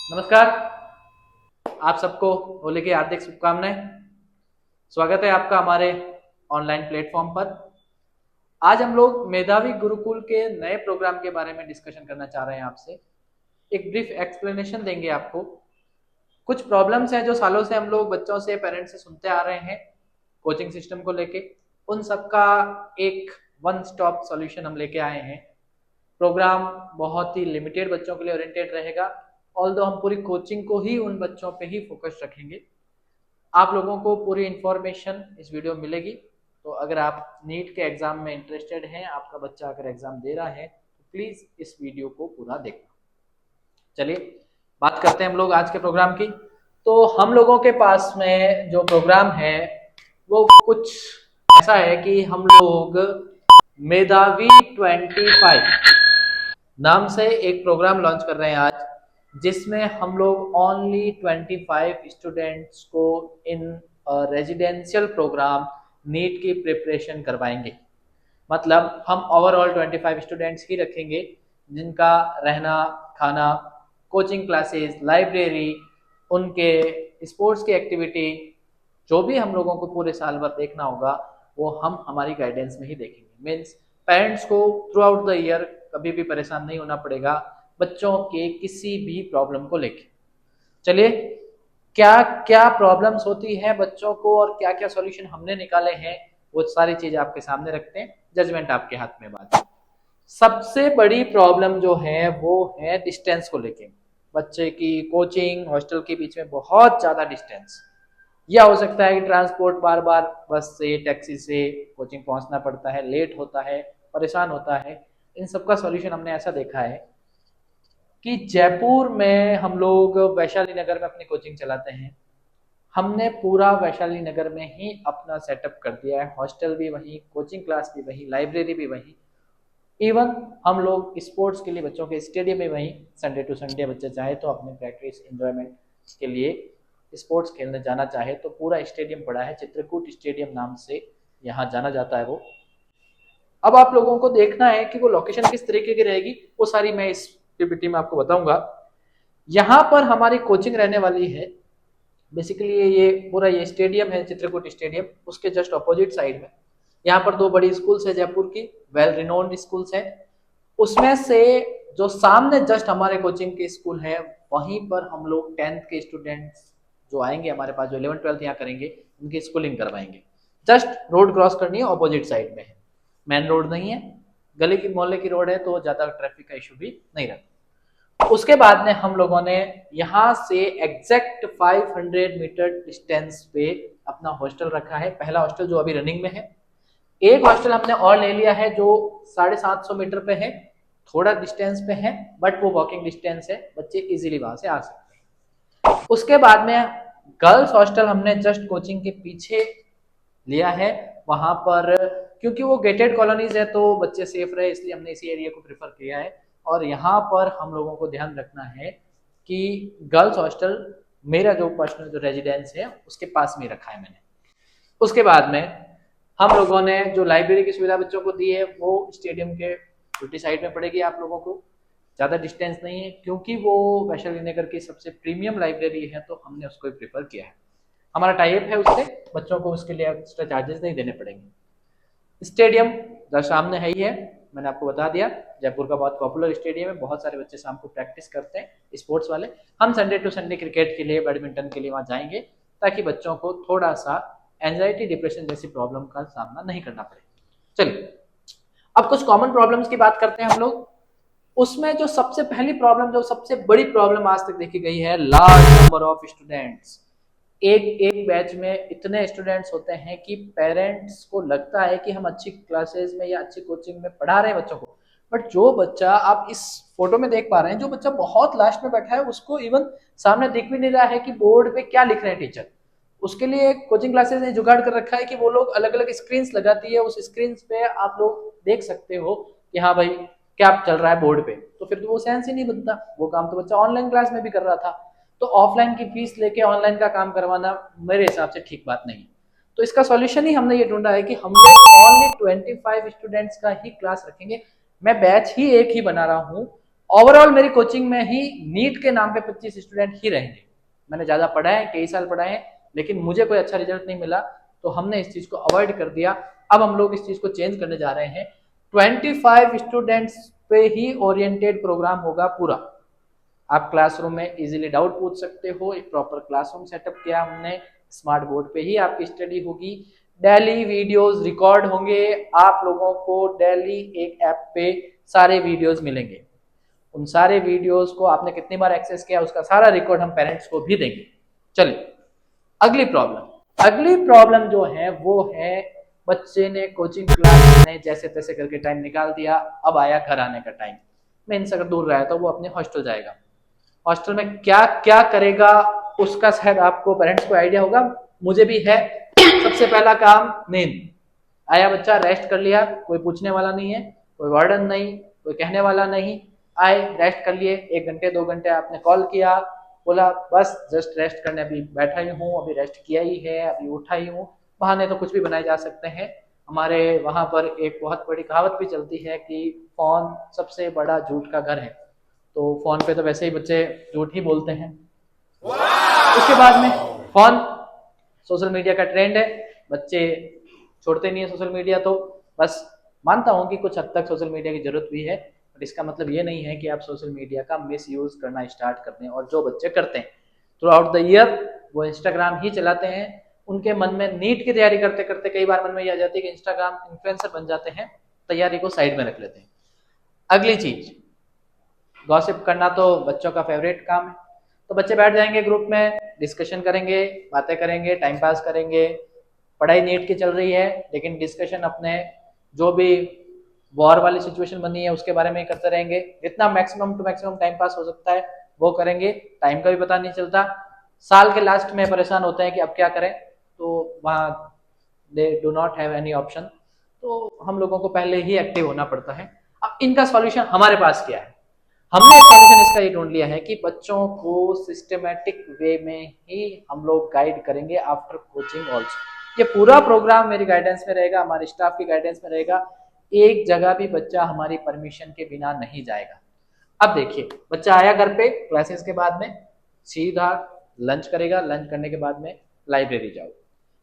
नमस्कार। आप सबको होली की हार्दिक शुभकामनाएं। स्वागत है आपका हमारे ऑनलाइन प्लेटफॉर्म पर। आज हम लोग मेधावी गुरुकुल के नए प्रोग्राम के बारे में डिस्कशन करना चाह रहे हैं आपसे। एक ब्रीफ एक्सप्लेनेशन देंगे आपको। कुछ प्रॉब्लम्स हैं जो सालों से हम लोग बच्चों से, पेरेंट्स से सुनते आ रहे हैं कोचिंग सिस्टम को लेके। उन सबका एक वन स्टॉप सॉल्यूशन हम लेके आए हैं। प्रोग्राम बहुत ही लिमिटेड बच्चों के लिए ओरिएंटेड रहेगा। ऑल्दो हम पूरी कोचिंग को ही उन बच्चों पे ही फोकस रखेंगे। आप लोगों को पूरी इंफॉर्मेशन इस वीडियो में मिलेगी। तो अगर आप नीट के एग्जाम में इंटरेस्टेड हैं, आपका बच्चा अगर एग्जाम दे रहा है, तो प्लीज इस वीडियो को पूरा देखना। चलिए बात करते हैं हम लोग आज के प्रोग्राम की। तो हम लोगों के पास में जो प्रोग्राम है वो कुछ ऐसा है कि हम लोग मेधावी 25 नाम से एक प्रोग्राम लॉन्च कर रहे हैं आज, जिसमें हम लोग ओनली 25 स्टूडेंट्स को इन रेजिडेंशियल प्रोग्राम नीट की प्रिपरेशन करवाएंगे। मतलब हम ओवरऑल 25 स्टूडेंट्स ही रखेंगे, जिनका रहना, खाना, कोचिंग क्लासेस, लाइब्रेरी, उनके स्पोर्ट्स की एक्टिविटी, जो भी हम लोगों को पूरे साल भर देखना होगा वो हम हमारी गाइडेंस में ही देखेंगे। मीन्स पेरेंट्स को थ्रू आउट द ईयर कभी भी परेशान नहीं होना पड़ेगा बच्चों के किसी भी प्रॉब्लम को लेके। चलिए, क्या क्या प्रॉब्लम्स होती है बच्चों को और क्या क्या सॉल्यूशन हमने निकाले हैं, वो सारी चीजें आपके सामने रखते हैं। जजमेंट आपके हाथ में। बात सबसे बड़ी प्रॉब्लम जो है वो है डिस्टेंस को लेके। बच्चे की कोचिंग हॉस्टल के बीच में बहुत ज्यादा डिस्टेंस। यह हो सकता है कि ट्रांसपोर्ट बार बार बस से, टैक्सी से कोचिंग पहुंचना पड़ता है, लेट होता है, परेशान होता है। इन सब का सॉल्यूशन हमने ऐसा देखा है कि जयपुर में हम लोग वैशाली नगर में अपनी कोचिंग चलाते हैं। हमने पूरा वैशाली नगर में ही अपना सेटअप कर दिया है। हॉस्टल भी वहीं, कोचिंग क्लास भी वहीं, लाइब्रेरी भी वहीं। इवन हम लोग स्पोर्ट्स के लिए बच्चों के स्टेडियम में वहीं, संडे टू संडे बच्चे चाहे तो अपने प्रैक्टिस एंजॉयमेंट के लिए स्पोर्ट्स खेलने जाना चाहे तो पूरा स्टेडियम पड़ा है, चित्रकूट स्टेडियम नाम से यहाँ जाना जाता है वो। अब आप लोगों को देखना है कि वो लोकेशन किस तरीके की रहेगी, वो सारी मैं इस पीपीटी में आपको बताऊंगा। यहाँ पर हमारी कोचिंग रहने वाली है। बेसिकली ये पूरा ये स्टेडियम है, चित्रकूट स्टेडियम, उसके जस्ट अपोजिट साइड में यहाँ पर दो बड़ी स्कूल्स है जयपुर की, वेल रिनोन्ड स्कूल्स है। उसमें से जो सामने जस्ट हमारे कोचिंग के स्कूल है, वहीं पर हम लोग 10th के स्टूडेंट्स जो आएंगे हमारे पास, जो 11th-12th यहाँ करेंगे, उनकी स्कूलिंग करवाएंगे। जस्ट रोड क्रॉस करनी है, ऑपोजिट साइड में है, मेन रोड नहीं है, गली की मोहल्ले की रोड है, तो ज्यादा ट्रैफिक का इशू भी नहीं रहता। उसके बाद में हम लोगों ने यहाँ से एग्जैक्ट 500 मीटर डिस्टेंस पे अपना हॉस्टल रखा है। पहला हॉस्टल जो अभी रनिंग में है। एक हॉस्टल हमने और ले लिया है जो 750 मीटर पे है, थोड़ा डिस्टेंस पे है, बट वो वॉकिंग डिस्टेंस है, बच्चे इजीली वहां से आ सकते हैं। उसके बाद में गर्ल्स हॉस्टल हमने जस्ट कोचिंग के पीछे लिया है। वहां पर क्योंकि वो गेटेड कॉलोनीज है तो बच्चे सेफ रहे, इसलिए हमने इसी एरिया को प्रेफर किया है। और यहाँ पर हम लोगों को ध्यान रखना है कि गर्ल्स हॉस्टल मेरा जो पर्सनल जो रेजिडेंस है उसके पास में रखा है मैंने। उसके बाद में हम लोगों ने जो लाइब्रेरी की सुविधा बच्चों को दी है वो स्टेडियम के उल्टी साइड में पड़ेगी आप लोगों को। ज़्यादा डिस्टेंस नहीं है, क्योंकि वो वैशाली नगर की सबसे प्रीमियम लाइब्रेरी है तो हमने उसको प्रेफर किया है। हमारा टाइप है उससे, बच्चों को उसके लिए एक्स्ट्रा चार्जेस नहीं देने पड़ेंगे। स्टेडियम जहाँ सामने है ही है, मैंने आपको बता दिया। जयपुर का बहुत पॉपुलर स्टेडियम है, बहुत सारे बच्चे शाम को प्रैक्टिस करते हैं स्पोर्ट्स वाले। हम संडे टू संडे क्रिकेट के लिए, बैडमिंटन के लिए वहाँ जाएंगे, ताकि बच्चों को थोड़ा सा एंजाइटी, डिप्रेशन जैसी प्रॉब्लम का सामना नहीं करना पड़े। चलिए, अब कुछ कॉमन प्रॉब्लम्स की बात करते हैं हम लोग। उसमें जो सबसे पहली प्रॉब्लम, जो सबसे बड़ी प्रॉब्लम आज तक देखी गई है, लार्ज नंबर ऑफ स्टूडेंट्स। एक एक बैच में इतने स्टूडेंट्स होते हैं कि पेरेंट्स को लगता है कि हम अच्छी क्लासेस में या अच्छी कोचिंग में पढ़ा रहे हैं बच्चों को, बट जो बच्चा आप इस फोटो में देख पा रहे हैं, जो बच्चा बहुत लास्ट में बैठा है, उसको इवन सामने दिख भी नहीं रहा है कि बोर्ड पे क्या लिख रहे हैं टीचर। उसके लिए कोचिंग क्लासेस ने जुगाड़ कर रखा है कि वो लोग अलग अलग स्क्रीन लगाती है, उस स्क्रीन पे आप लोग देख सकते हो कि हाँ भाई क्या चल रहा है बोर्ड पे। तो फिर तो वो सेंस ही नहीं बनता, वो काम तो बच्चा ऑनलाइन क्लास में भी कर रहा था। तो ऑफलाइन की फीस लेके ऑनलाइन का काम करवाना मेरे हिसाब से ठीक बात नहीं। तो इसका सॉल्यूशन ही हमने ये ढूंढा है कि हम लोग ओनली 25 स्टूडेंट्स का ही क्लास रखेंगे। मैं बैच ही एक ही बना रहा हूँ, ओवरऑल मेरी कोचिंग में ही नीट के नाम पे 25 स्टूडेंट ही रहेंगे। मैंने ज्यादा पढ़ा है, कई साल पढ़ा है, लेकिन मुझे कोई अच्छा रिजल्ट नहीं मिला, तो हमने इस चीज को अवॉइड कर दिया। अब हम लोग इस चीज को चेंज करने जा रहे हैं। 25 स्टूडेंट्स पे ही ओरिएंटेड प्रोग्राम होगा पूरा। आप क्लासरूम में इजीली डाउट पूछ सकते हो, एक प्रॉपर क्लासरूम सेटअप किया हमने, स्मार्ट बोर्ड पे ही आपकी स्टडी होगी, डेली वीडियोस रिकॉर्ड होंगे, आप लोगों को डेली एक ऐप पे सारे वीडियोस मिलेंगे। उन सारे वीडियोस को आपने कितनी बार एक्सेस किया उसका सारा रिकॉर्ड हम पेरेंट्स को भी देंगे। चलिए अगली प्रॉब्लम जो है वो है बच्चे ने कोचिंग क्लास में जैसे तैसे करके टाइम निकाल दिया, अब आया घर आने का टाइम, मैं इनसे अगर दूर रहा तो वो अपने हॉस्टल जाएगा। हॉस्टल में क्या क्या करेगा उसका शायद आपको पेरेंट्स को आइडिया होगा, मुझे भी है। सबसे पहला काम नींद। आया बच्चा, रेस्ट कर लिया, कोई पूछने वाला नहीं है, कोई वार्डन नहीं, कोई कहने वाला नहीं, आए रेस्ट कर लिए, 1 घंटे 2 घंटे आपने कॉल किया, बोला बस जस्ट रेस्ट करने अभी बैठा ही हूँ, अभी रेस्ट किया ही है, अभी उठा ही हूँ। बहाने तो कुछ भी बनाए जा सकते हैं। हमारे वहां पर एक बहुत बड़ी कहावत भी चलती है कि फोन सबसे बड़ा झूठ का घर है, तो फोन पे तो वैसे ही बच्चे झूठ ही बोलते हैं। उसके बाद में फोन, सोशल मीडिया का ट्रेंड है, बच्चे छोड़ते नहीं है सोशल मीडिया, तो बस मानता हूं कि कुछ हद तक सोशल मीडिया की जरूरत भी है, बट इसका मतलब ये नहीं है कि आप सोशल मीडिया का मिस यूज करना स्टार्ट कर दें। और जो बच्चे करते हैं थ्रू आउट द ईयर वो इंस्टाग्राम ही चलाते हैं, उनके मन में नीट की तैयारी करते करते कई बार मन में ये आ जाती है कि इंस्टाग्राम इन्फ्लुएंसर बन जाते हैं, तैयारी को साइड में रख लेते हैं। अगली चीज, गॉसिप करना तो बच्चों का फेवरेट काम है। तो बच्चे बैठ जाएंगे ग्रुप में, डिस्कशन करेंगे, बातें करेंगे, टाइम पास करेंगे। पढ़ाई नीट की चल रही है लेकिन डिस्कशन अपने जो भी वॉर वाली सिचुएशन बनी है उसके बारे में करते रहेंगे। जितना maximum to maximum time pass हो सकता है वो करेंगे, टाइम का भी पता नहीं चलता। साल के लास्ट में परेशान होते हैं कि अब क्या करें, तो वहाँ they do not have any option, तो हम लोगों को पहले ही एक्टिव होना पड़ता है। अब इनका सॉल्यूशन हमारे पास क्या है? हमने सॉल्यूशन इसका ये ढूंढ लिया है कि बच्चों को सिस्टमेटिक वे में ही हम लोग गाइड करेंगे आफ्टर कोचिंग ऑल्सो। ये पूरा प्रोग्राम मेरी गाइडेंस में रहेगा, हमारे स्टाफ की गाइडेंस में रहेगा, एक जगह भी बच्चा हमारी परमिशन के बिना नहीं जाएगा। अब देखिए, बच्चा आया घर पे क्लासेस के बाद में, सीधा लंच करेगा, लंच करने के बाद में लाइब्रेरी जाओ,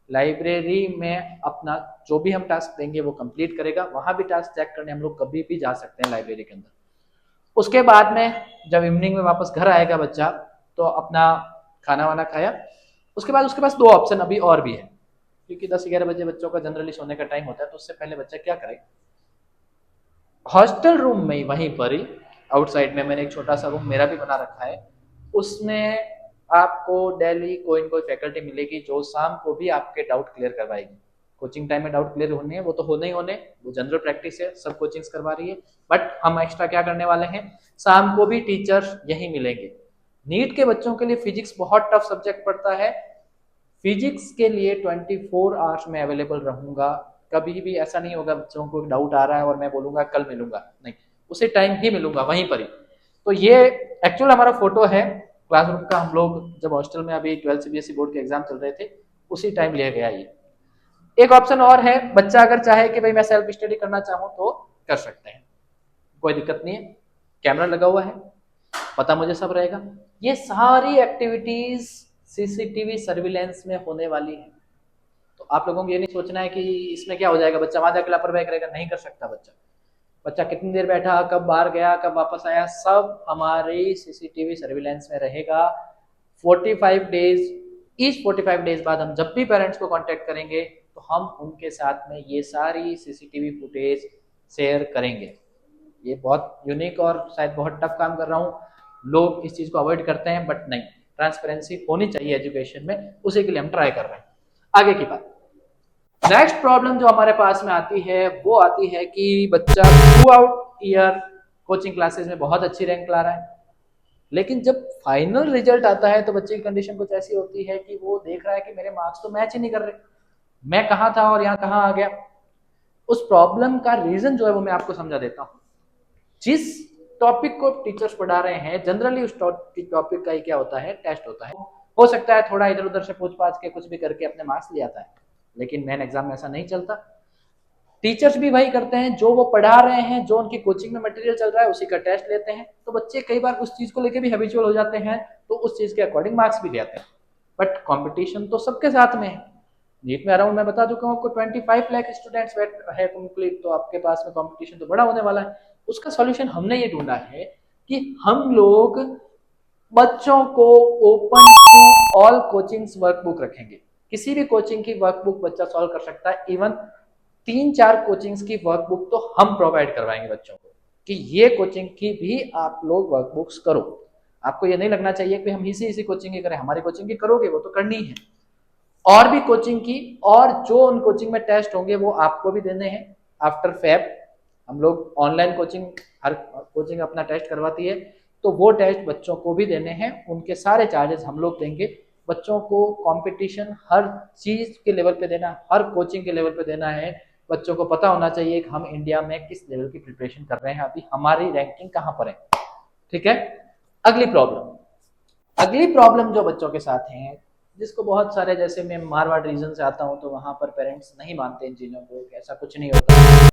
लाइब्रेरी में अपना जो भी हम टास्क देंगे वो कंप्लीट करेगा। वहां भी टास्क चेक करने हम लोग कभी भी जा सकते हैं लाइब्रेरी के अंदर। उसके बाद में जब इवनिंग में वापस घर आएगा बच्चा, तो अपना खाना वाना खाया, उसके बाद उसके पास 2 ऑप्शन अभी और भी है, क्योंकि 10-11 बजे बच्चों का जनरली सोने का टाइम होता है, तो उससे पहले बच्चा क्या करे, हॉस्टल रूम में ही वहीं पर ही आउटसाइड में मैंने एक छोटा सा रूम मेरा भी बना रखा है, उसमें आपको डेली कोई न कोई फैकल्टी मिलेगी जो शाम को भी आपके डाउट क्लियर करवाएगी। कोचिंग टाइम में डाउट क्लियर होने हैं वो तो होने ही होने, वो जनरल प्रैक्टिस है, सब कोचिंग्स करवा रही है, बट हम एक्स्ट्रा क्या करने वाले हैं, शाम को भी टीचर्स यही मिलेंगे। नीट के बच्चों के लिए फिजिक्स बहुत टफ सब्जेक्ट पड़ता है, फिजिक्स के लिए 24 आवर्स में अवेलेबल रहूंगा। कभी भी ऐसा नहीं होगा बच्चों को डाउट आ रहा है और मैं बोलूंगा कल मिलूंगा, नहीं, उसी टाइम ही मिलूंगा वहीं पर ही। तो ये एक्चुअल हमारा फोटो है क्लासरूम का, हम लोग जब हॉस्टल में अभी 12 सीबीएसई बोर्ड के एग्जाम चल रहे थे उसी टाइम लिया गया ये। एक ऑप्शन और है, बच्चा अगर चाहे कि भाई मैं सेल्फ स्टडी करना चाहूँ तो कर सकते हैं, कोई दिक्कत नहीं है, कैमरा लगा हुआ है, पता मुझे सब रहेगा। ये सारी एक्टिविटीज सीसीटीवी सर्विलेंस में होने वाली है, तो आप लोगों को ये नहीं सोचना है कि इसमें क्या हो जाएगा, बच्चा वहां जाकर लापरवाही करेगा, नहीं कर सकता बच्चा। बच्चा कितनी देर बैठा, कब बाहर गया, कब वापस आया, सब हमारी सीसीटीवी सर्विलेंस में रहेगा। 45 डेज, ईच 45 डेज बाद हम जब भी पेरेंट्स को कांटेक्ट करेंगे तो हम उनके साथ में ये सारी सीसीटीवी फुटेज शेयर करेंगे। ये बहुत यूनिक और शायद बहुत टफ काम कर रहा हूँ, लोग इस चीज को अवॉइड करते हैं, बट नहीं, ट्रांसपेरेंसी होनी चाहिए एजुकेशन में, उसी के लिए हम ट्राई कर रहे हैं। आगे की बात, नेक्स्ट प्रॉब्लम जो हमारे पास में आती है वो आती है कि बच्चा through out year coaching classes में बहुत अच्छी रैंक ला रहा है, लेकिन जब फाइनल रिजल्ट आता है तो बच्चे की कंडीशन कुछ ऐसी होती है कि वो देख रहा है कि मेरे मार्क्स तो मैच ही नहीं कर रहे, मैं कहाँ था और यहाँ कहाँ आ गया। उस प्रॉब्लम का रीजन जो है वो मैं आपको समझा देता हूँ। जिस टॉपिक को टीचर्स पढ़ा रहे हैं जनरली उस टॉपिक का ही क्या होता है, टेस्ट होता है। हो सकता है थोड़ा इधर उधर से पूछ पाछ के कुछ भी करके अपने मार्क्स ले आता है, लेकिन मेन एग्जाम में ऐसा नहीं चलता। टीचर्स भी वही करते हैं, जो वो पढ़ा रहे हैं, जो उनकी कोचिंग में मटेरियल चल रहा है उसी का टेस्ट लेते हैं। तो बच्चे कई बार उस चीज को लेके भी हैबिचुअल हो जाते हैं, तो उस चीज के अकॉर्डिंग मार्क्स भी लेते हैं। बट कंपटीशन तो सबके साथ में है। नीट में अराउंड मैं बता चुका हूँ आपको 25 लाख स्टूडेंट्स है कंप्लीट, तो आपके पास में कंपटीशन तो बड़ा होने वाला है। उसका सॉल्यूशन हमने ये ढूंढा है कि हम लोग बच्चों को open to all coachings workbook रखेंगे। किसी भी कोचिंग की वर्कबुक बच्चा सॉल्व कर सकता है। इवन 3-4 कोचिंग्स की वर्कबुक तो हम प्रोवाइड करवाएंगे बच्चों को कि ये कोचिंग की भी आप लोग वर्कबुक्स करो। आपको ये नहीं लगना चाहिए कि हम इसी कोचिंग की करें, हमारी कोचिंग की करोगे वो तो करनी है, और भी कोचिंग की, और जो उन कोचिंग में टेस्ट होंगे वो आपको भी देने हैं। आफ्टर फैब हम लोग ऑनलाइन कोचिंग, हर कोचिंग अपना टेस्ट करवाती है, तो वो टेस्ट बच्चों को भी देने हैं। उनके सारे चार्जेस हम लोग देंगे। बच्चों को कंपटीशन हर चीज के लेवल पे देना, हर कोचिंग के लेवल पे देना है। बच्चों को पता होना चाहिए कि हम इंडिया में किस लेवल की प्रिपरेशन कर रहे हैं, अभी हमारी रैंकिंग कहाँ पर है। ठीक है। अगली प्रॉब्लम जो बच्चों के साथ है, जिसको बहुत सारे, जैसे मैं मारवाड़ रीजन से आता हूँ तो वहां पर पेरेंट्स नहीं मानते इन चीजों को, ऐसा कुछ नहीं होता,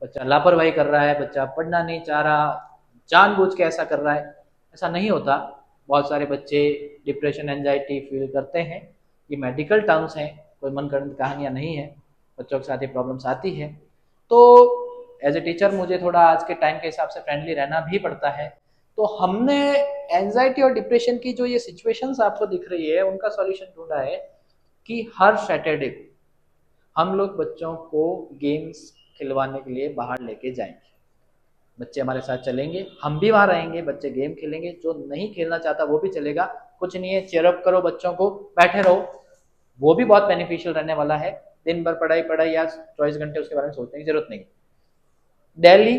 बच्चा लापरवाही कर रहा है, बच्चा पढ़ना नहीं चाह रहा, जानबूझ के ऐसा कर रहा है, ऐसा नहीं होता। बहुत सारे बच्चे डिप्रेशन एंजाइटी फील करते हैं, ये मेडिकल टर्म्स हैं, कोई मनगढ़ंत कहानियां नहीं है, बच्चों के साथ ये प्रॉब्लम्स आती है। तो एज ए टीचर मुझे थोड़ा आज के टाइम के हिसाब से फ्रेंडली रहना भी पड़ता है। तो हमने एंजाइटी और डिप्रेशन की जो ये सिचुएशंस आपको दिख रही है उनका सॉल्यूशन ढूंढा है कि हर सैटरडे हम लोग बच्चों को गेम्स खिलवाने के लिए बाहर लेके जाएंगे। बच्चे हमारे साथ चलेंगे, हम भी वहां रहेंगे, बच्चे गेम खेलेंगे, जो नहीं खेलना चाहता वो भी चलेगा, कुछ नहीं है, चेयर अप करो बच्चों को, बैठे रहो, वो भी बहुत बेनिफिशियल रहने वाला है। दिन भर पढ़ाई या 24 घंटे उसके बारे में सोचने की जरूरत नहीं। डेली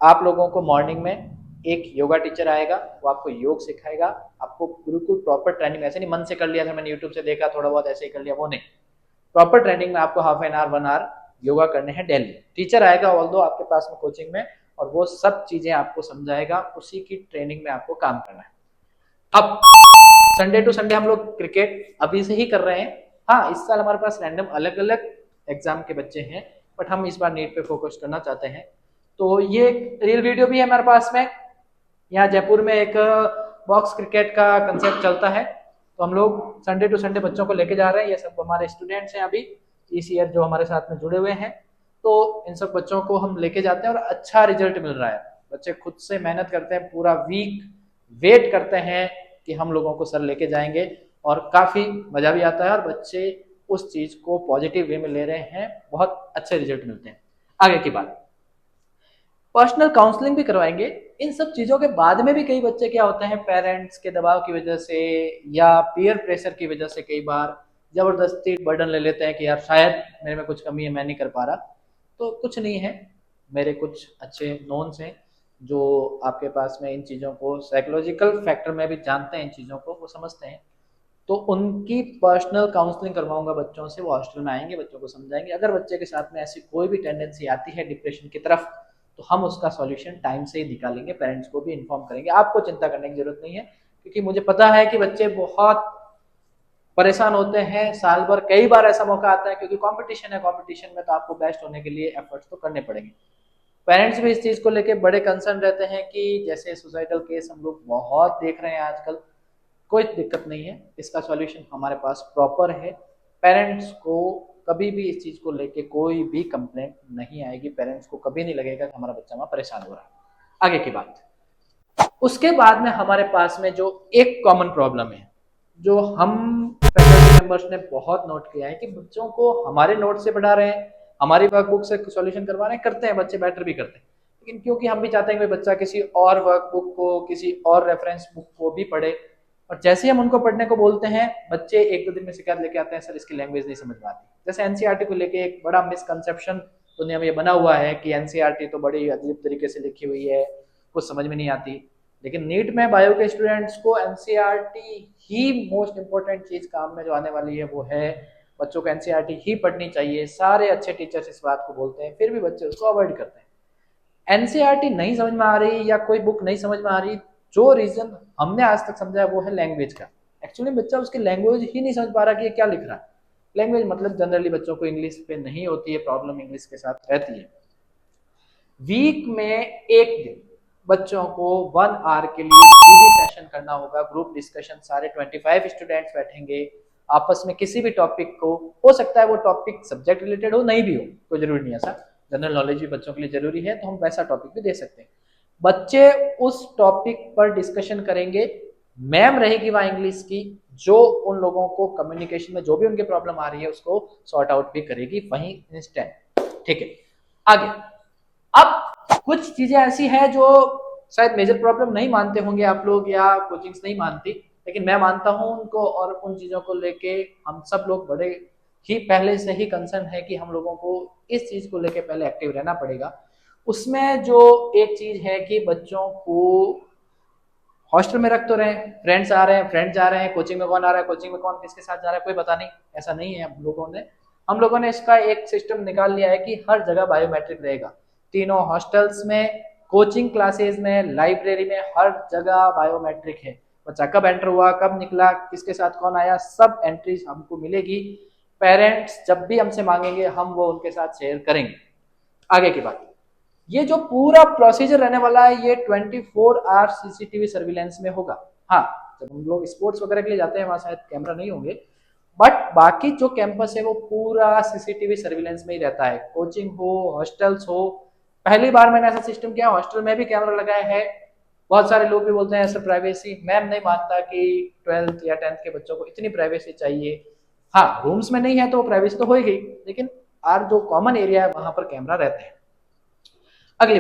आप लोगों को मॉर्निंग में एक योगा टीचर आएगा, वो आपको योग सिखाएगा, आपको बिल्कुल प्रॉपर ट्रेनिंग, ऐसे नहीं मन से कर लिया था, मैंने यूट्यूब से देखा थोड़ा बहुत ऐसे ही कर लिया, वो नहीं, प्रॉपर ट्रेनिंग में आपको half an hour 1 hour yoga करने हैं डेली। टीचर आएगा ऑल्दो आपके पास में कोचिंग में, और वो सब चीजें आपको समझाएगा, उसी की ट्रेनिंग में आपको काम करना है। अब संडे टू संडे हम लोग क्रिकेट अभी से ही कर रहे हैं। हाँ, इस साल हमारे पास रैंडम अलग अलग एग्जाम के बच्चे हैं, बट हम इस बार नीट पे फोकस करना चाहते हैं। तो ये एक रियल वीडियो भी है हमारे पास में। यहाँ जयपुर में एक बॉक्स क्रिकेट का कंसेप्ट चलता है, तो हम लोग संडे टू संडे बच्चों को लेके जा रहे हैं। ये सब हमारे स्टूडेंट्स हैं अभी इस ईयर जो हमारे साथ में जुड़े हुए हैं, तो इन सब बच्चों को हम लेके जाते हैं और अच्छा रिजल्ट मिल रहा है। बच्चे खुद से मेहनत करते हैं, पूरा वीक वेट करते हैं कि हम लोगों को सर लेके जाएंगे, और काफी मजा भी आता है, और बच्चे उस चीज को पॉजिटिव वे में ले रहे हैं, बहुत अच्छे रिजल्ट मिलते हैं। आगे की बात, पर्सनल काउंसलिंग भी करवाएंगे। इन सब चीजों के बाद में भी कई बच्चे क्या होते हैं, पेरेंट्स के दबाव की वजह से या पीयर प्रेशर की वजह से कई बार जबरदस्ती बर्डन ले लेते हैं कि यार शायद मेरे में कुछ कमी है, मैं नहीं कर पा रहा। तो कुछ नहीं है, मेरे कुछ अच्छे नोन्स हैं जो आपके पास में इन चीज़ों को साइकोलॉजिकल फैक्टर में भी जानते हैं, इन चीज़ों को वो समझते हैं, तो उनकी पर्सनल काउंसलिंग करवाऊंगा बच्चों से। वो हॉस्टल में आएंगे, बच्चों को समझाएंगे। अगर बच्चे के साथ में ऐसी कोई भी टेंडेंसी आती है डिप्रेशन की तरफ, तो हम उसका सॉल्यूशन टाइम से ही निकालेंगे, पेरेंट्स को भी इन्फॉर्म करेंगे। आपको चिंता करने की जरूरत नहीं है, क्योंकि मुझे पता है कि बच्चे बहुत परेशान होते हैं। साल भर कई बार ऐसा मौका आता है, क्योंकि कंपटीशन है, कंपटीशन में तो आपको बेस्ट होने के लिए एफर्ट्स तो करने पड़ेंगे। पेरेंट्स भी इस चीज को लेके बड़े कंसर्न रहते हैं कि जैसे सुसाइडल केस हम लोग बहुत देख रहे हैं आजकल। कोई दिक्कत नहीं है, इसका सॉल्यूशन हमारे पास प्रॉपर है। पेरेंट्स को कभी भी इस चीज को लेके कोई भी कंप्लेंट नहीं आएगी, पेरेंट्स को कभी नहीं लगेगा कि हमारा बच्चा वहां परेशान हो रहा है। आगे की बात, उसके बाद में हमारे पास में जो एक कॉमन प्रॉब्लम है, जो हम फैकल्टी मेंबर्स ने बहुत नोट किया है, कि बच्चों को हमारे नोट से पढ़ा रहे हैं, हमारी वर्कबुक से सॉल्यूशन करवा रहे हैं, करते हैं बच्चे, बेटर भी करते हैं, लेकिन क्योंकि हम भी चाहते हैं कि बच्चा किसी और वर्कबुक को, किसी और रेफरेंस बुक को भी पढ़े, और जैसे ही हम उनको पढ़ने को बोलते हैं, बच्चे 1-2 दिन में शिकायत लेके आते हैं, सर इसकी लैंग्वेज नहीं समझ में आती। जैसे एनसीईआरटी को लेके एक बड़ा मिसकंसेप्शन दुनिया में ये बना हुआ है कि एनसीईआरटी तो बड़ी अजीब तरीके से लिखी हुई है, कुछ समझ में नहीं आती। लेकिन नीट में बायो के स्टूडेंट्स को एनसीईआरटी ही मोस्ट इंपॉर्टेंट चीज काम में जो आने वाली है वो है, बच्चों को एनसीईआरटी ही पढ़नी चाहिए। सारे अच्छे टीचर्स इस बात को बोलते हैं, फिर भी बच्चे उसको अवॉइड करते हैं। एनसीईआरटी नहीं समझ में आ रही या कोई बुक नहीं समझ में आ रही, जो रीजन हमने आज तक समझा है वो है लैंग्वेज का। एक्चुअली बच्चा उसकी लैंग्वेज ही नहीं समझ पा रहा कि ये क्या लिख रहा है। लैंग्वेज मतलब जनरली बच्चों को इंग्लिश पे नहीं होती है प्रॉब्लम, इंग्लिश के साथ रहती है। वीक में एक दिन बच्चों को 1 आवर के लिए डीडी सेशन करना होगा, ग्रुप डिस्कशन, सारे 25 स्टूडेंट्स बैठेंगे आपस में किसी भी टॉपिक को, हो सकता है वो टॉपिक सब्जेक्ट रिलेटेड हो, नहीं भी हो, कोई जरूरी नहीं, ऐसा जनरल नॉलेज भी बच्चों के लिए जरूरी है तो हम वैसा टॉपिक भी दे सकते हैं। बच्चे उस टॉपिक पर डिस्कशन करेंगे, मैम रहेगी वहां इंग्लिश की, जो उन लोगों को कम्युनिकेशन में जो भी उनकी प्रॉब्लम आ रही है उसको सॉर्ट आउट भी करेगी वहीं इंस्टेंट। ठीक है, आगे। अब कुछ चीजें ऐसी हैं जो शायद मेजर प्रॉब्लम नहीं मानते होंगे आप लोग या कोचिंग्स नहीं मानती, लेकिन मैं मानता हूं उनको, और उन चीजों को लेके हम सब लोग बड़े ही पहले से ही कंसर्न है कि हम लोगों को इस चीज को लेके पहले एक्टिव रहना पड़ेगा। उसमें जो एक चीज है कि बच्चों को हॉस्टल में रख तो रहे हैं, फ्रेंड्स आ रहे हैं, फ्रेंड्स जा रहे हैं, कोचिंग में कौन आ रहा है, कोचिंग में कौन किसके साथ जा रहा है कोई पता नहीं, ऐसा नहीं है। हम लोगों ने इसका एक सिस्टम निकाल लिया है कि हर जगह बायोमेट्रिक रहेगा, तीनों हॉस्टल्स में, कोचिंग क्लासेज में, लाइब्रेरी में, हर जगह बायोमेट्रिक है। बच्चा कब एंटर हुआ, कब निकला, किसके साथ कौन आया, सब एंट्रीज हमको मिलेगी। पेरेंट्स जब भी हमसे मांगेंगे हम वो उनके साथ शेयर करेंगे। आगे की बात, ये जो पूरा प्रोसीजर रहने वाला है ये 24 आवर सीसीटीवी सर्विलेंस में होगा। हाँ, जब हम लोग स्पोर्ट्स वगैरह के लिए जाते हैं वहां शायद कैमरा नहीं होंगे, बट बाकी जो कैंपस है वो पूरा सीसीटीवी सर्विलेंस में ही रहता है, कोचिंग हो, हॉस्टल्स हो। पहली बार मैंने ऐसा सिस्टम किया, हॉस्टल में भी कैमरा लगाया है। बहुत सारे लोग भी बोलते हैं ऐसा प्राइवेसी, मैम नहीं मानता कि 12th या 10th के बच्चों को इतनी प्राइवेसी चाहिए। हाँ, रूम्स में नहीं है तो प्राइवेसी तो होगी, लेकिन आर जो कॉमन एरिया है वहां पर कैमरा रहते हैं। अगली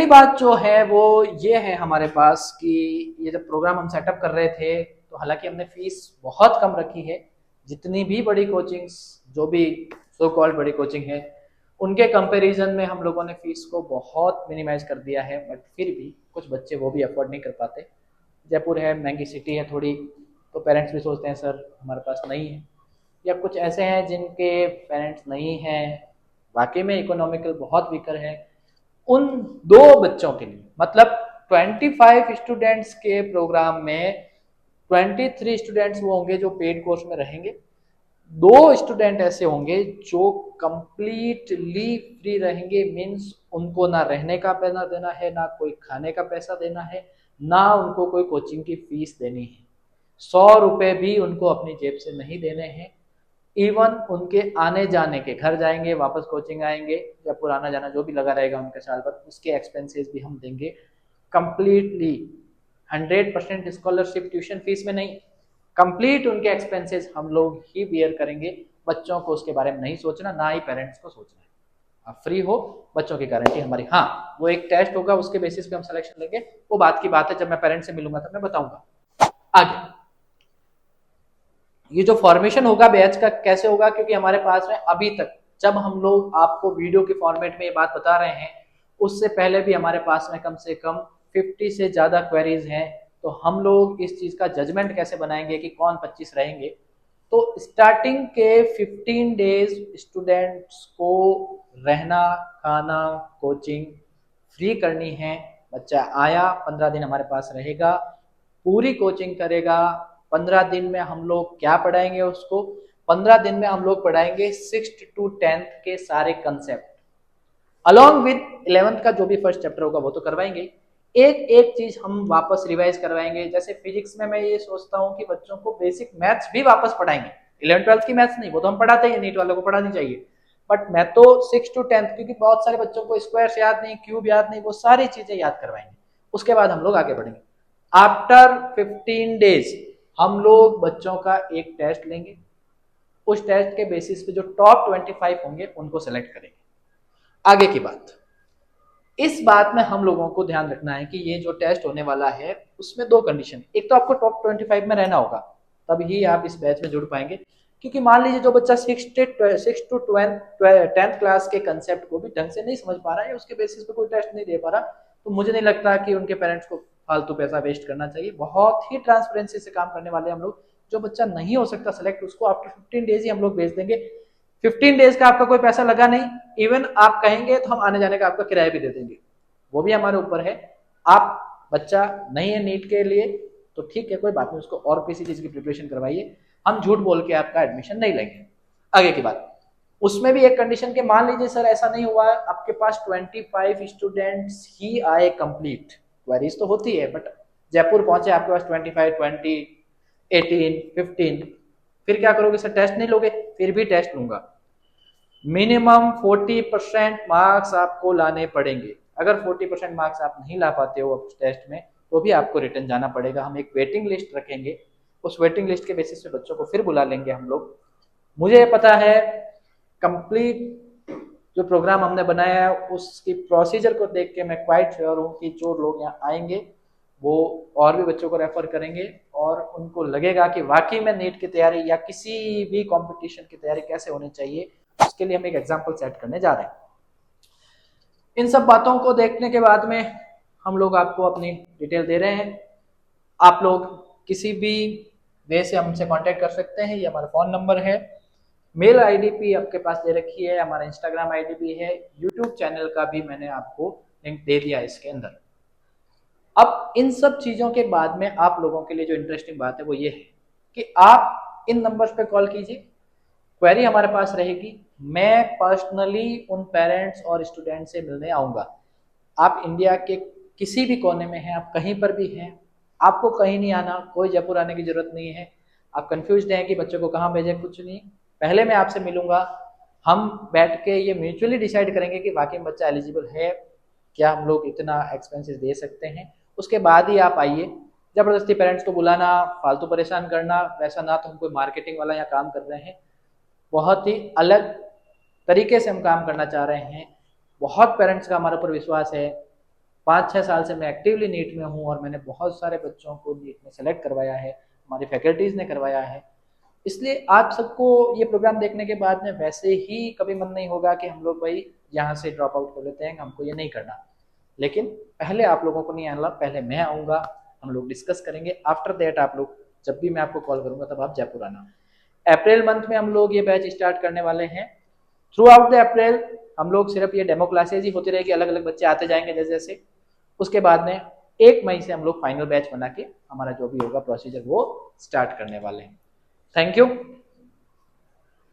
बात जो है वो ये है हमारे पास कि ये जब प्रोग्राम हम सेटअप कर रहे थे तो हालांकि हमने फीस बहुत कम रखी है, जितनी भी बड़ी कोचिंग्स, जो भी सो कॉल्ड बड़ी कोचिंग है उनके कंपैरिजन में हम लोगों ने फीस को बहुत मिनिमाइज कर दिया है, बट फिर भी कुछ बच्चे वो भी अफोर्ड नहीं कर पाते। जयपुर है, महंगी सिटी है थोड़ी, तो पेरेंट्स भी सोचते हैं सर हमारे पास नहीं है, या कुछ ऐसे हैं जिनके पेरेंट्स नहीं हैं, वाकई में इकोनॉमिकल बहुत वीकर है। उन दो बच्चों के लिए मतलब 25 स्टूडेंट्स के प्रोग्राम में 23 स्टूडेंट्स वो होंगे जो पेड कोर्स में रहेंगे, 2 स्टूडेंट ऐसे होंगे जो कंप्लीटली फ्री रहेंगे, मीन्स उनको ना रहने का पैसा देना है, ना कोई खाने का पैसा देना है, ना उनको कोई कोचिंग की फीस देनी है, 100 रुपए भी उनको अपनी जेब से नहीं देने हैं। इवन उनके आने जाने के, घर जाएंगे वापस कोचिंग आएंगे या पुराना जाना जो भी लगा रहेगा उनके साल भर, उसके एक्सपेंसेस भी हम देंगे कंप्लीटली। 100% स्कॉलरशिप ट्यूशन फीस में नहीं, कंप्लीट उनके एक्सपेंसेस हम लोग ही बियर करेंगे। बच्चों को उसके बारे में नहीं सोचना, ना ही पेरेंट्स को सोचना है, आप फ्री हो, बच्चों की गारंटी हमारी। हाँ, वो एक टेस्ट होगा, उसके बेसिस पे हम सिलेक्शन लेंगे, वो बात की बात है, जब मैं पेरेंट्स से मिलूंगा तब मैं बताऊंगा। आगे ये जो फॉर्मेशन होगा बैच का कैसे होगा, क्योंकि हमारे पास में अभी तक जब हम लोग आपको वीडियो के फॉर्मेट में ये बात बता रहे हैं उससे पहले भी हमारे पास में कम से कम 50 से ज्यादा क्वेरीज हैं, तो हम लोग इस चीज का जजमेंट कैसे बनाएंगे कि कौन 25 रहेंगे। तो स्टार्टिंग के 15 डेज स्टूडेंट्स को रहना, खाना, कोचिंग फ्री करनी है। बच्चा आया, 15 दिन हमारे पास रहेगा, पूरी कोचिंग करेगा। 15 दिन में हम लोग क्या पढ़ाएंगे उसको, 15 दिन में हम लोग पढ़ाएंगे 6th to 10th के सारे कंसेप्ट, अलॉन्ग विद 11th का जो भी फर्स्ट चैप्टर होगा वो तो करवाएंगे। एक एक चीज हम वापस रिवाइज करवाएंगे। जैसे फिजिक्स में मैं ये सोचता हूँ कि बच्चों को बेसिक मैथ्स भी वापस पढ़ाएंगे, 11th-12th की मैथ्स नहीं, वो तो हम पढ़ाते ही, नीट वालों को पढ़ानी चाहिए, बट मैं तो 6th to 10th, क्योंकि बहुत सारे बच्चों को स्क्वायर्स याद नहीं, क्यूब याद नहीं, वो सारी चीजें याद करवाएंगे। उसके बाद हम लोग आगे बढ़ेंगे। आफ्टर 15 डेज हम लोग बच्चों का एक टेस्ट लेंगे, उस टेस्ट के बेसिस पे जो टॉप 25 होंगे उनको सेलेक्ट करेंगे। आगे की बात, इस बात में हम लोगों को ध्यान रखना है कि ये जो टेस्ट होने वाला है उसमें 2 कंडीशन, एक तो आपको टॉप 25 में रहना होगा, तभी आप इस बैच में जुड़ पाएंगे। क्योंकि मान लीजिए जो बच्चा 6 to 10th क्लास के कंसेप्ट को भी ढंग से नहीं समझ पा रहा है, उसके बेसिस पे कोई टेस्ट नहीं दे पा रहा, तो मुझे नहीं लगता कि उनके पेरेंट्स को फालतू पैसा वेस्ट करना चाहिए। बहुत ही ट्रांसपेरेंसी से काम करने वाले हम लोग, जो बच्चा नहीं हो सकता सेलेक्ट उसको आफ्टर 15 डेज ही हम लोग भेज देंगे। 15 डेज का आपका कोई पैसा लगा नहीं, इवन आप कहेंगे तो हम आने जाने का आपका किराया भी दे देंगे, वो भी हमारे ऊपर है। आप बच्चा नहीं है नीट के लिए तो ठीक है, कोई बात नहीं, उसको और किसी चीज की प्रिपरेशन करवाइए, हम झूठ बोल के आपका एडमिशन नहीं लेंगे। आगे की बात, उसमें भी एक कंडीशन के, मान लीजिए सर ऐसा नहीं हुआ, आपके पास 25 स्टूडेंट्स ही आए कंप्लीट, क्वेरीज तो होती है, बट जयपुर पहुंचे आपके पास 25, 20, 18, 15, फिर क्या करोगे सर? टेस्ट नहीं लोगे? फिर भी टेस्ट लूंगा। मिनिमम 40% मार्क्स आपको लाने पड़ेंगे। अगर 40% मार्क्स आप नहीं ला पाते हो टेस्ट में, तो भी आपको रिटर्न जाना पड़ेगा। हम एक वेटिंग लिस्ट रखेंगे, उस वेटिंग लिस्ट के बेसिस पे बच्चों को फिर बुला लेंगे हम लोग। मुझे पता है कंप्लीट जो प्रोग्राम हमने बनाया है उसकी प्रोसीजर को देख के मैं क्वाइट श्योर हूँ कि जो लोग यहाँ आएंगे वो और भी बच्चों को रेफर करेंगे और उनको लगेगा कि वाकई में नीट की तैयारी या किसी भी कंपटीशन की तैयारी कैसे होनी चाहिए, उसके लिए हम एक एग्जाम्पल सेट करने जा रहे हैं। इन सब बातों को देखने के बाद में हम लोग आपको अपनी डिटेल दे रहे हैं। आप लोग किसी भी वे से हमसे कांटेक्ट कर सकते हैं, ये हमारा फ़ोन नंबर है। मेल आईडी भी आपके पास दे रखी है, हमारा इंस्टाग्राम आईडी भी है, यूट्यूब चैनल का भी मैंने आपको लिंक दे दिया है इसके अंदर। अब इन सब चीज़ों के बाद में आप लोगों के लिए जो इंटरेस्टिंग बात है वो ये है कि आप इन नंबर्स पे कॉल कीजिए, क्वेरी हमारे पास रहेगी, मैं पर्सनली उन पेरेंट्स और स्टूडेंट से मिलने आऊँगा। आप इंडिया के किसी भी कोने में हैं, आप कहीं पर भी हैं, आपको कहीं नहीं आना, कोई जयपुर आने की ज़रूरत नहीं है। आप कंफ्यूज्ड हैं कि बच्चों को कहाँ भेजें, कुछ नहीं, पहले मैं आपसे मिलूंगा, हम बैठ के ये म्यूचुअली डिसाइड करेंगे कि वाकई बच्चा एलिजिबल है, क्या हम लोग इतना एक्सपेंसेस दे सकते हैं। उसके बाद ही आप आइए। ज़बरदस्ती पेरेंट्स को बुलाना, फालतू परेशान करना, वैसा ना तो हम कोई मार्केटिंग वाला यहाँ काम कर रहे हैं, बहुत ही अलग तरीके से हम काम करना चाह रहे हैं। बहुत पेरेंट्स का हमारे ऊपर विश्वास है। 5-6 साल से मैं एक्टिवली नीट में हूँ और मैंने बहुत सारे बच्चों को नीट में सेलेक्ट करवाया है, हमारी फैकल्टीज़ ने करवाया है। इसलिए आप सबको ये प्रोग्राम देखने के बाद में वैसे ही कभी मन नहीं होगा कि हम लोग भाई यहाँ से ड्रॉप आउट कर लेते हैं, हमको ये नहीं करना। लेकिन पहले आप लोगों को नहीं आना, पहले मैं आऊँगा, हम लोग डिस्कस करेंगे। आफ्टर दैट आप लोग, जब भी मैं आपको कॉल करूँगा तब आप जयपुर आना। अप्रैल मंथ में हम लोग ये बैच स्टार्ट करने वाले हैं। थ्रू आउट द अप्रैल हम लोग सिर्फ ये डेमो क्लासेज ही होती रहेगी, अलग अलग बच्चे आते जाएंगे जैसे जैसे। उसके बाद में 1 मई से हम लोग फाइनल बैच बना के हमारा जो भी होगा प्रोसीजर वो स्टार्ट करने वाले हैं। Thank you.